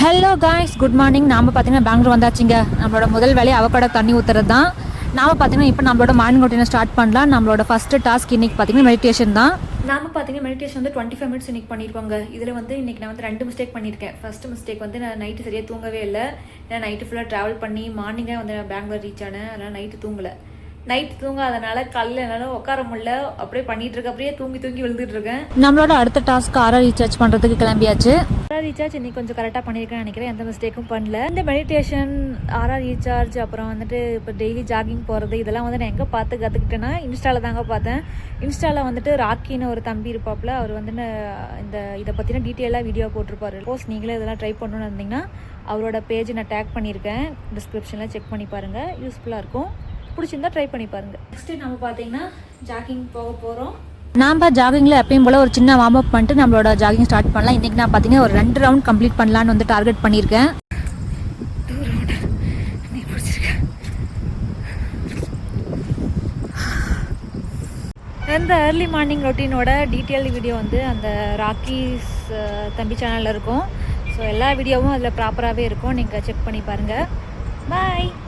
Hello guys, good morning. நாம் பார்த்தீங்கன்னா பெங்களூர் வந்தாச்சுங்க. நம்மளோட முதல் வேலையை அவக்கடை தண்ணி ஊற்றுறது தான். நாம் பார்த்தீங்கன்னா இப்போ நம்மளோட மார்னிங் ரொட்டீனை ஸ்டார்ட் பண்ணலாம். நம்மளோட ஃபஸ்ட்டு டாஸ்க் இன்றைக்கி பார்த்தீங்கன்னா மெடிடேஷன் தான். நாம் பார்த்தீங்கன்னா மெடிடேஷன் வந்து 25 மினிட்ஸ் இன்றைக்கி பண்ணியிருக்கோங்க. இதில் வந்து இன்றைக்கி நான் வந்து 2 மிஸ்டேக் பண்ணியிருக்கேன். ஃபஸ்ட்டு மிஸ்டேக் வந்து நான் நைட்டு சரியாக தூங்கவே இல்லை. ஏன்னா நைட்டு ஃபுல்லாக ட்ராவல் பண்ணி மார்னிங்காக வந்து நான் பெங்களூர் ரீச் ஆனேன். அதனால் நைட்டு தூங்கலை. நைட்டு தூங்காதனால காலையில் என்னால் உட்கார முடியல. அப்படியே பண்ணிகிட்டு இருக்க, அப்படியே தூங்கி விழுந்துட்டு இருக்கேன். நம்மளோட அடுத்த டாஸ்க் ஆரா ரீசார்ஜ் பண்ணுறதுக்கு கிளம்பியாச்சு. ஆரா ரீசார்ஜ் இன்னைக்கு கொஞ்சம் கரெக்டாக பண்ணியிருக்கேன்னு நினைக்கிறேன். எந்த மிஸ்டேக்கும் பண்ணல. இந்த மெடிடேஷன், ஆரா ரீசார்ஜ், அப்புறம் வந்துட்டு இப்போ டெய்லி ஜாகிங் போகிறது, இதெல்லாம் வந்து நான் எங்கே பார்த்து கற்றுக்கிட்டேன்னா இன்ஸ்டாவில் தாங்க பார்த்தேன். இன்ஸ்டாவில் வந்துட்டு ராக்கின்னு ஒரு தம்பி இருப்பாப்புல. அவர் வந்து இதை பற்றின டீட்டெயிலாக வீடியோ போட்டிருப்பாரு. சப்போஸ் நீங்களே இதெல்லாம் ட்ரை பண்ணணும்னு இருந்தீங்கன்னா அவரோட பேஜ் நான் டேக் பண்ணியிருக்கேன். டிஸ்கிரிப்ஷனில் செக் பண்ணி பாருங்கள், யூஸ்ஃபுல்லாக இருக்கும். பிடிச்சிருந்தா ட்ரை பண்ணி பாருங்கள். நெக்ஸ்ட்டு நம்ம பார்த்தீங்கன்னா ஜாகிங் போக போகிறோம். நாம் ஜாகிங்கில் எப்பயும் போல் ஒரு சின்ன வார்ம் அப் பண்ணிட்டு நம்மளோட ஜாகிங் ஸ்டார்ட் பண்ணலாம். இன்றைக்கி நான் பார்த்தீங்கன்னா ஒரு 2 ரவுண்ட் கம்ப்ளீட் பண்ணலான்னு வந்து டார்கெட் பண்ணியிருக்கேன். 2 ரவுண்டு இன்னைக்கு பிடிச்சிருக்கேன். இந்த ஏர்லி மார்னிங் ரொட்டீனோட டீட்டெயில் வீடியோ வந்து அந்த ராக்கிஸ் தம்பி சேனலில் இருக்கும். ஸோ எல்லா வீடியோவும் அதில் ப்ராப்பராகவே இருக்கும். நீங்கள் செக் பண்ணி பாருங்கள். பாய்.